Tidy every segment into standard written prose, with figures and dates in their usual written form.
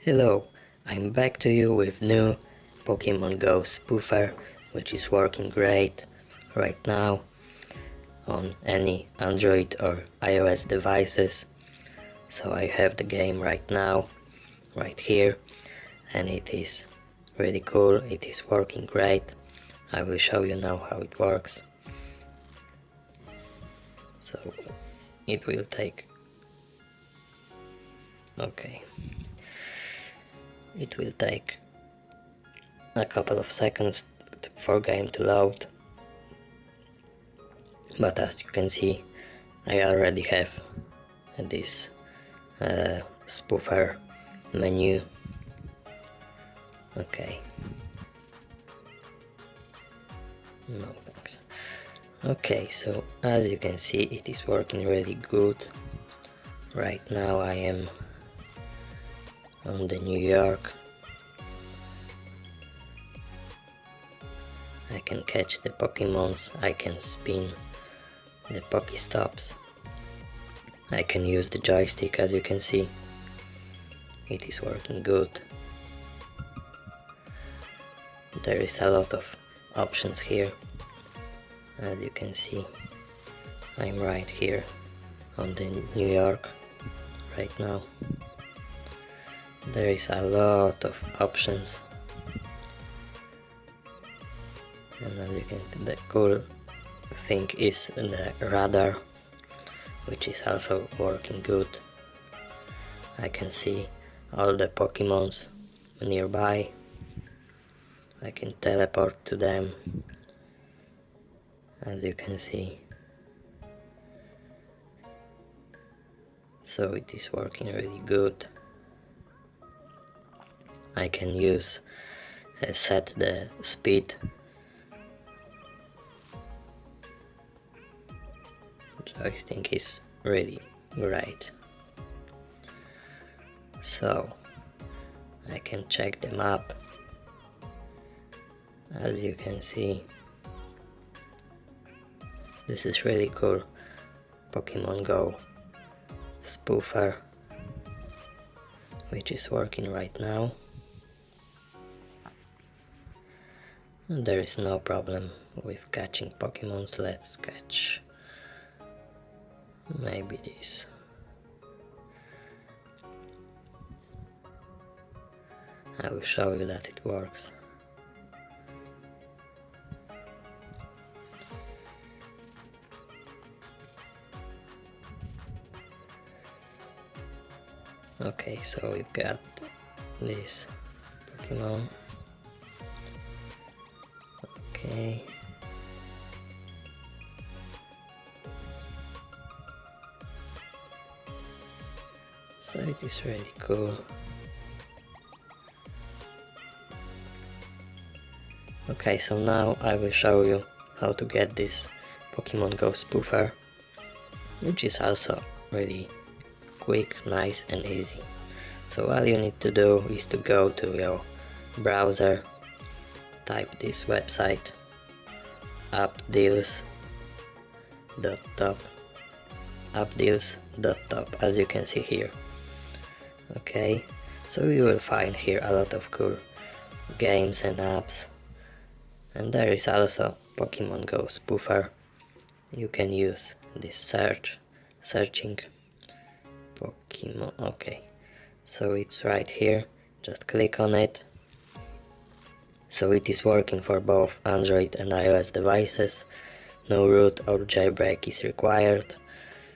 Hello, I'm back to you with new Pokemon Go Spoofer, which is working great right now on any Android or iOS devices. So I have the game right now, right here, and it is really cool, it is working great. I will show you now how it works. So it will take... okay. It will take a couple of seconds for game to load, but as you can see I already have this spoofer menu. Okay, no thanks. Okay, so as you can see it is working really good. Right now I am on the New York. I can catch the Pokemons, I can spin the Pokestops, I can use the joystick. As you can see, it is working good. There is a lot of options here. As you can see, I'm right here on the New York right now. There is a lot of options, and as you can see, the cool thing is the radar, which is also working good. I can see all the Pokemons nearby, I can teleport to them, as you can see. So it is working really good. I can use set the speed. Joystick is really great. So I can check the map. As you can see, this is really cool. Pokemon Go Spoofer, which is working right now. And there is no problem with catching Pokemons. Let's catch maybe this. I will show you that it works. Okay, so we've got this Pokemon. Okay. So it is really cool. Okay, so now I will show you how to get this Pokemon Go Spoofer, which is also really quick, nice and easy. So all you need to do is to go to your browser, type this website, appdeals.top, as you can see here. Okay, so you will find here a lot of cool games and apps, and there is also Pokemon Go Spoofer. You can use this searching Pokemon. Okay, so it's right here, just click on it. So it is working for both Android and iOS devices. No root or jailbreak is required.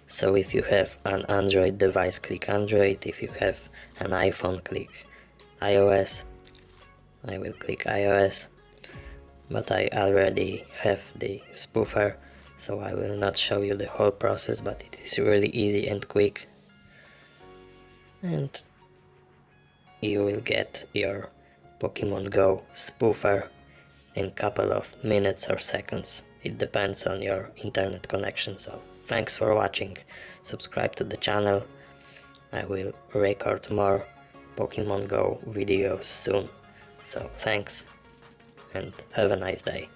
So if you have an Android device, click Android. If you have an iPhone, click iOS. I will click iOS, but I already have the spoofer, so I will not show you the whole process, but it is really easy and quick. And you will get your Pokemon Go Spoofer in a couple of minutes or seconds. It depends on your internet connection. So thanks for watching. Subscribe to the channel. I will record more Pokemon Go videos soon. So thanks and have a nice day.